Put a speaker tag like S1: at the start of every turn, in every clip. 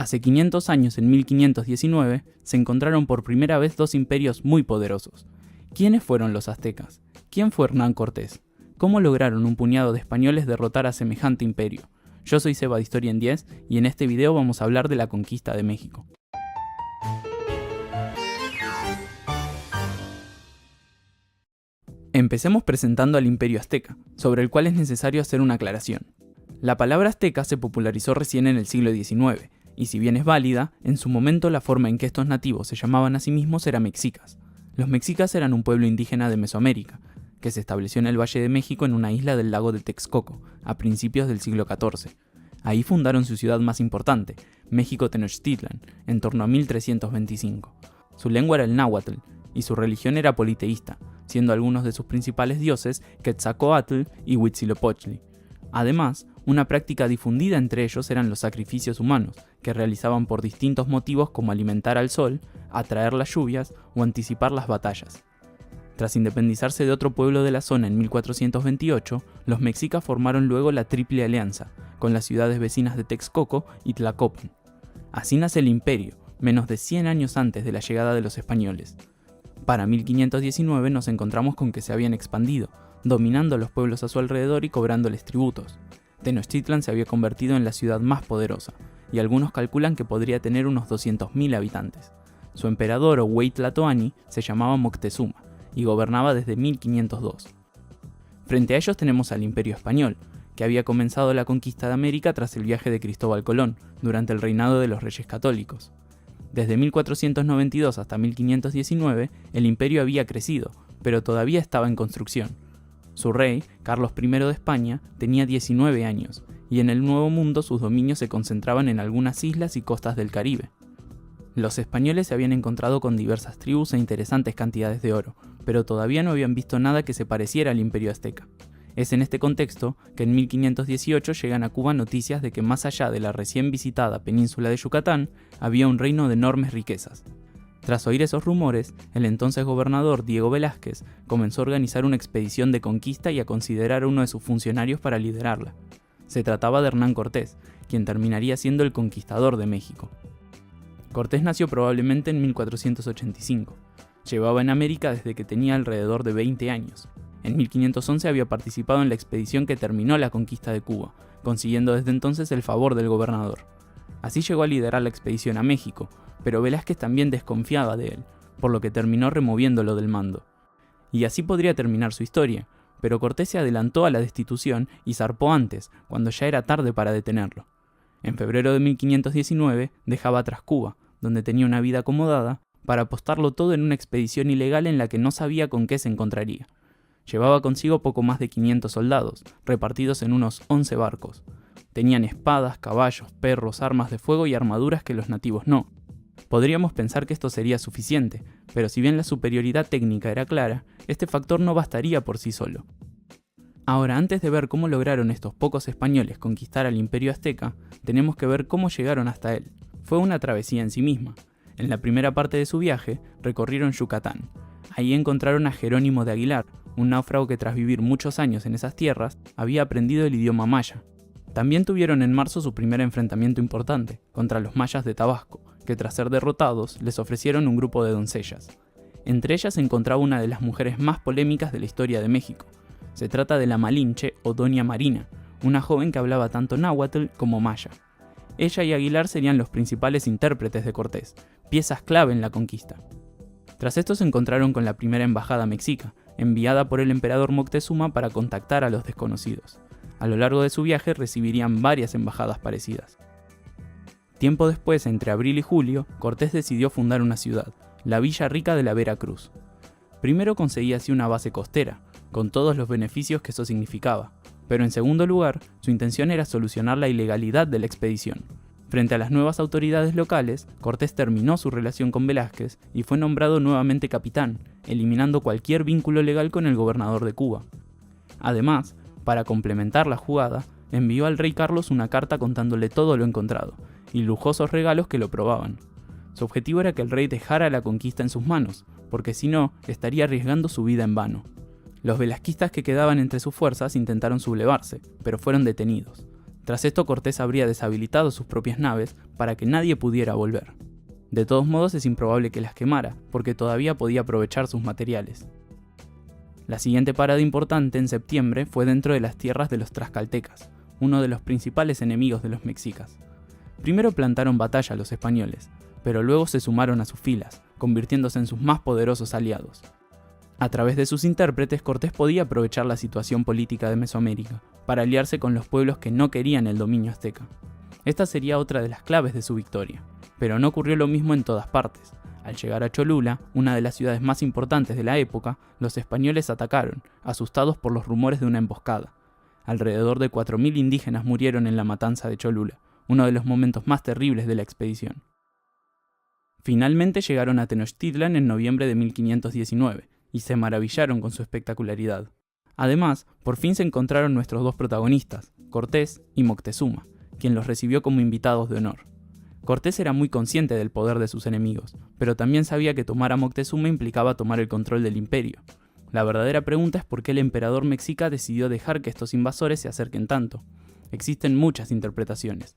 S1: Hace 500 años, en 1519, se encontraron por primera vez dos imperios muy poderosos. ¿Quiénes fueron los aztecas? ¿Quién fue Hernán Cortés? ¿Cómo lograron un puñado de españoles derrotar a semejante imperio? Yo soy Seba de Historia en 10 y en este video vamos a hablar de la conquista de México. Empecemos presentando al Imperio Azteca, sobre el cual es necesario hacer una aclaración. La palabra azteca se popularizó recién en el siglo XIX, y si bien es válida, en su momento la forma en que estos nativos se llamaban a sí mismos era mexicas. Los mexicas eran un pueblo indígena de Mesoamérica, que se estableció en el Valle de México en una isla del lago de Texcoco, a principios del siglo XIV. Ahí fundaron su ciudad más importante, México Tenochtitlan, en torno a 1325. Su lengua era el náhuatl, y su religión era politeísta, siendo algunos de sus principales dioses Quetzalcóatl y Huitzilopochtli. Además, una práctica difundida entre ellos eran los sacrificios humanos, que realizaban por distintos motivos como alimentar al sol, atraer las lluvias o anticipar las batallas. Tras independizarse de otro pueblo de la zona en 1428, los mexicas formaron luego la Triple Alianza, con las ciudades vecinas de Texcoco y Tlacopan. Así nace el imperio, menos de 100 años antes de la llegada de los españoles. Para 1519 nos encontramos con que se habían expandido, dominando a los pueblos a su alrededor y cobrándoles tributos. Tenochtitlan se había convertido en la ciudad más poderosa, y algunos calculan que podría tener unos 200.000 habitantes. Su emperador o Huey Tlatoani se llamaba Moctezuma, y gobernaba desde 1502. Frente a ellos tenemos al Imperio Español, que había comenzado la conquista de América tras el viaje de Cristóbal Colón, durante el reinado de los Reyes Católicos. Desde 1492 hasta 1519, el imperio había crecido, pero todavía estaba en construcción. Su rey, Carlos I de España, tenía 19 años, y en el Nuevo Mundo sus dominios se concentraban en algunas islas y costas del Caribe. Los españoles se habían encontrado con diversas tribus e interesantes cantidades de oro, pero todavía no habían visto nada que se pareciera al imperio azteca. Es en este contexto que en 1518 llegan a Cuba noticias de que más allá de la recién visitada península de Yucatán, había un reino de enormes riquezas. Tras oír esos rumores, el entonces gobernador Diego Velázquez comenzó a organizar una expedición de conquista y a considerar a uno de sus funcionarios para liderarla. Se trataba de Hernán Cortés, quien terminaría siendo el conquistador de México. Cortés nació probablemente en 1485. Llevaba en América desde que tenía alrededor de 20 años. En 1511 había participado en la expedición que terminó la conquista de Cuba, consiguiendo desde entonces el favor del gobernador. Así llegó a liderar la expedición a México, pero Velázquez también desconfiaba de él, por lo que terminó removiéndolo del mando. Y así podría terminar su historia, pero Cortés se adelantó a la destitución y zarpó antes, cuando ya era tarde para detenerlo. En febrero de 1519 dejaba atrás Cuba, donde tenía una vida acomodada, para apostarlo todo en una expedición ilegal en la que no sabía con qué se encontraría. Llevaba consigo poco más de 500 soldados, repartidos en unos 11 barcos. Tenían espadas, caballos, perros, armas de fuego y armaduras que los nativos no. Podríamos pensar que esto sería suficiente, pero si bien la superioridad técnica era clara, este factor no bastaría por sí solo. Ahora, antes de ver cómo lograron estos pocos españoles conquistar al Imperio Azteca, tenemos que ver cómo llegaron hasta él. Fue una travesía en sí misma. En la primera parte de su viaje, recorrieron Yucatán. Ahí encontraron a Jerónimo de Aguilar, un náufrago que tras vivir muchos años en esas tierras, había aprendido el idioma maya. También tuvieron en marzo su primer enfrentamiento importante, contra los mayas de Tabasco, que tras ser derrotados, les ofrecieron un grupo de doncellas. Entre ellas se encontraba una de las mujeres más polémicas de la historia de México. Se trata de la Malinche o Doña Marina, una joven que hablaba tanto náhuatl como maya. Ella y Aguilar serían los principales intérpretes de Cortés, piezas clave en la conquista. Tras esto se encontraron con la primera embajada mexica, enviada por el emperador Moctezuma para contactar a los desconocidos. A lo largo de su viaje recibirían varias embajadas parecidas. Tiempo después, entre abril y julio, Cortés decidió fundar una ciudad, la Villa Rica de la Veracruz. Primero conseguía así una base costera, con todos los beneficios que eso significaba, pero en segundo lugar, su intención era solucionar la ilegalidad de la expedición. Frente a las nuevas autoridades locales, Cortés terminó su relación con Velázquez y fue nombrado nuevamente capitán, eliminando cualquier vínculo legal con el gobernador de Cuba. Además, para complementar la jugada, envió al rey Carlos una carta contándole todo lo encontrado, y lujosos regalos que lo probaban. Su objetivo era que el rey dejara la conquista en sus manos, porque si no, estaría arriesgando su vida en vano. Los velasquistas que quedaban entre sus fuerzas intentaron sublevarse, pero fueron detenidos. Tras esto, Cortés habría deshabilitado sus propias naves para que nadie pudiera volver. De todos modos, es improbable que las quemara, porque todavía podía aprovechar sus materiales. La siguiente parada importante en septiembre fue dentro de las tierras de los tlaxcaltecas, uno de los principales enemigos de los mexicas. Primero plantaron batalla a los españoles, pero luego se sumaron a sus filas, convirtiéndose en sus más poderosos aliados. A través de sus intérpretes, Cortés podía aprovechar la situación política de Mesoamérica para aliarse con los pueblos que no querían el dominio azteca. Esta sería otra de las claves de su victoria, pero no ocurrió lo mismo en todas partes. Al llegar a Cholula, una de las ciudades más importantes de la época, los españoles atacaron, asustados por los rumores de una emboscada. Alrededor de 4.000 indígenas murieron en la matanza de Cholula, uno de los momentos más terribles de la expedición. Finalmente llegaron a Tenochtitlan en noviembre de 1519, y se maravillaron con su espectacularidad. Además, por fin se encontraron nuestros dos protagonistas, Cortés y Moctezuma, quien los recibió como invitados de honor. Cortés era muy consciente del poder de sus enemigos, pero también sabía que tomar a Moctezuma implicaba tomar el control del imperio. La verdadera pregunta es por qué el emperador mexica decidió dejar que estos invasores se acerquen tanto. Existen muchas interpretaciones.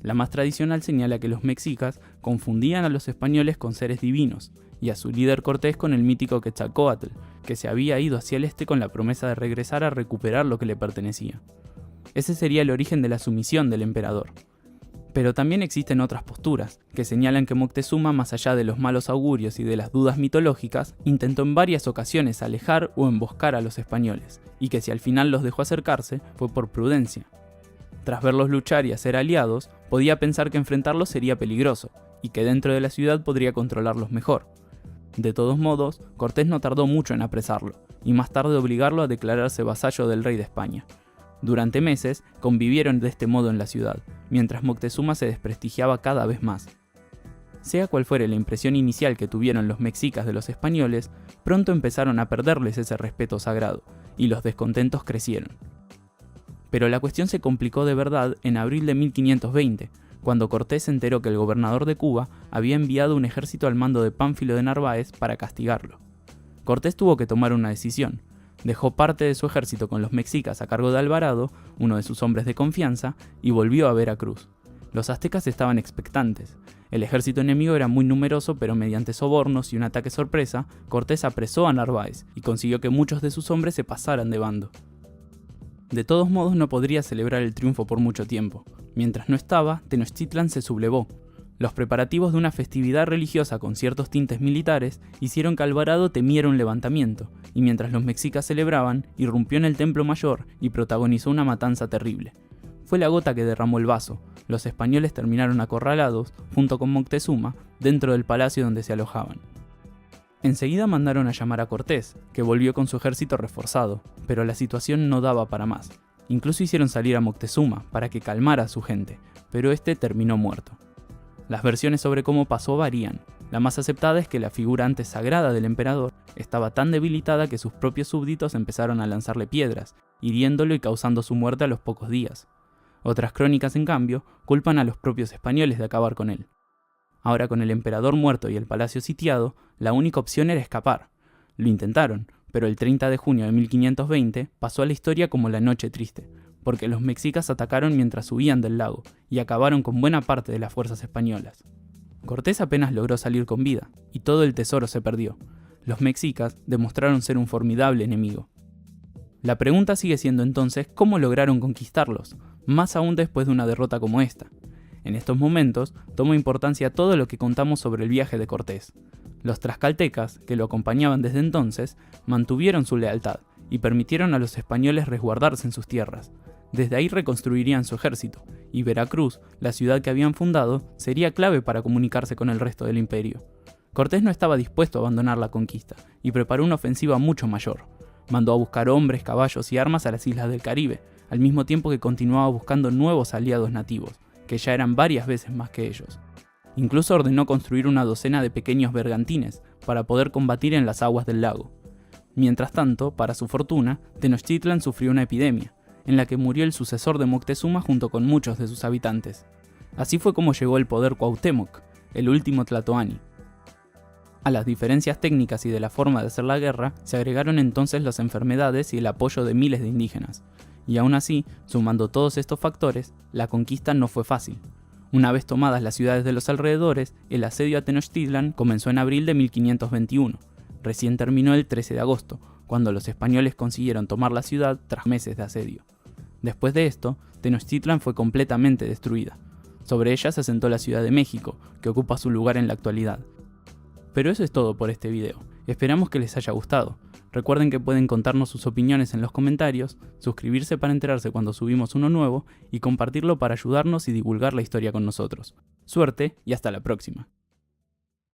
S1: La más tradicional señala que los mexicas confundían a los españoles con seres divinos, y a su líder Cortés con el mítico Quetzalcóatl, que se había ido hacia el este con la promesa de regresar a recuperar lo que le pertenecía. Ese sería el origen de la sumisión del emperador. Pero también existen otras posturas, que señalan que Moctezuma, más allá de los malos augurios y de las dudas mitológicas, intentó en varias ocasiones alejar o emboscar a los españoles, y que si al final los dejó acercarse, fue por prudencia. Tras verlos luchar y hacer aliados, podía pensar que enfrentarlos sería peligroso, y que dentro de la ciudad podría controlarlos mejor. De todos modos, Cortés no tardó mucho en apresarlo, y más tarde obligarlo a declararse vasallo del rey de España. Durante meses, convivieron de este modo en la ciudad, mientras Moctezuma se desprestigiaba cada vez más. Sea cual fuere la impresión inicial que tuvieron los mexicas de los españoles, pronto empezaron a perderles ese respeto sagrado, y los descontentos crecieron. Pero la cuestión se complicó de verdad en abril de 1520, cuando Cortés se enteró que el gobernador de Cuba había enviado un ejército al mando de Pánfilo de Narváez para castigarlo. Cortés tuvo que tomar una decisión. Dejó parte de su ejército con los mexicas a cargo de Alvarado, uno de sus hombres de confianza, y volvió a Veracruz. Los aztecas estaban expectantes. El ejército enemigo era muy numeroso, pero mediante sobornos y un ataque sorpresa, Cortés apresó a Narváez y consiguió que muchos de sus hombres se pasaran de bando. De todos modos, no podría celebrar el triunfo por mucho tiempo. Mientras no estaba, Tenochtitlan se sublevó. Los preparativos de una festividad religiosa con ciertos tintes militares hicieron que Alvarado temiera un levantamiento, y mientras los mexicas celebraban, irrumpió en el templo mayor y protagonizó una matanza terrible. Fue la gota que derramó el vaso. Los españoles terminaron acorralados, junto con Moctezuma, dentro del palacio donde se alojaban. Enseguida mandaron a llamar a Cortés, que volvió con su ejército reforzado, pero la situación no daba para más. Incluso hicieron salir a Moctezuma para que calmara a su gente, pero este terminó muerto. Las versiones sobre cómo pasó varían. La más aceptada es que la figura antes sagrada del emperador estaba tan debilitada que sus propios súbditos empezaron a lanzarle piedras, hiriéndolo y causando su muerte a los pocos días. Otras crónicas, en cambio, culpan a los propios españoles de acabar con él. Ahora, con el emperador muerto y el palacio sitiado, la única opción era escapar. Lo intentaron, pero el 30 de junio de 1520 pasó a la historia como la Noche Triste, porque los mexicas atacaron mientras huían del lago y acabaron con buena parte de las fuerzas españolas. Cortés apenas logró salir con vida, y todo el tesoro se perdió. Los mexicas demostraron ser un formidable enemigo. La pregunta sigue siendo entonces cómo lograron conquistarlos, más aún después de una derrota como esta. En estos momentos toma importancia todo lo que contamos sobre el viaje de Cortés. Los tlaxcaltecas, que lo acompañaban desde entonces, mantuvieron su lealtad y permitieron a los españoles resguardarse en sus tierras. Desde ahí reconstruirían su ejército, y Veracruz, la ciudad que habían fundado, sería clave para comunicarse con el resto del imperio. Cortés no estaba dispuesto a abandonar la conquista, y preparó una ofensiva mucho mayor. Mandó a buscar hombres, caballos y armas a las islas del Caribe, al mismo tiempo que continuaba buscando nuevos aliados nativos, que ya eran varias veces más que ellos. Incluso ordenó construir una docena de pequeños bergantines para poder combatir en las aguas del lago. Mientras tanto, para su fortuna, Tenochtitlan sufrió una epidemia, en la que murió el sucesor de Moctezuma junto con muchos de sus habitantes. Así fue como llegó al poder Cuauhtémoc, el último tlatoani. A las diferencias técnicas y de la forma de hacer la guerra, se agregaron entonces las enfermedades y el apoyo de miles de indígenas. Y aún así, sumando todos estos factores, la conquista no fue fácil. Una vez tomadas las ciudades de los alrededores, el asedio a Tenochtitlan comenzó en abril de 1521. Recién terminó el 13 de agosto, cuando los españoles consiguieron tomar la ciudad tras meses de asedio. Después de esto, Tenochtitlan fue completamente destruida. Sobre ella se asentó la Ciudad de México, que ocupa su lugar en la actualidad. Pero eso es todo por este video. Esperamos que les haya gustado. Recuerden que pueden contarnos sus opiniones en los comentarios, suscribirse para enterarse cuando subimos uno nuevo y compartirlo para ayudarnos y divulgar la historia con nosotros. Suerte y hasta la próxima.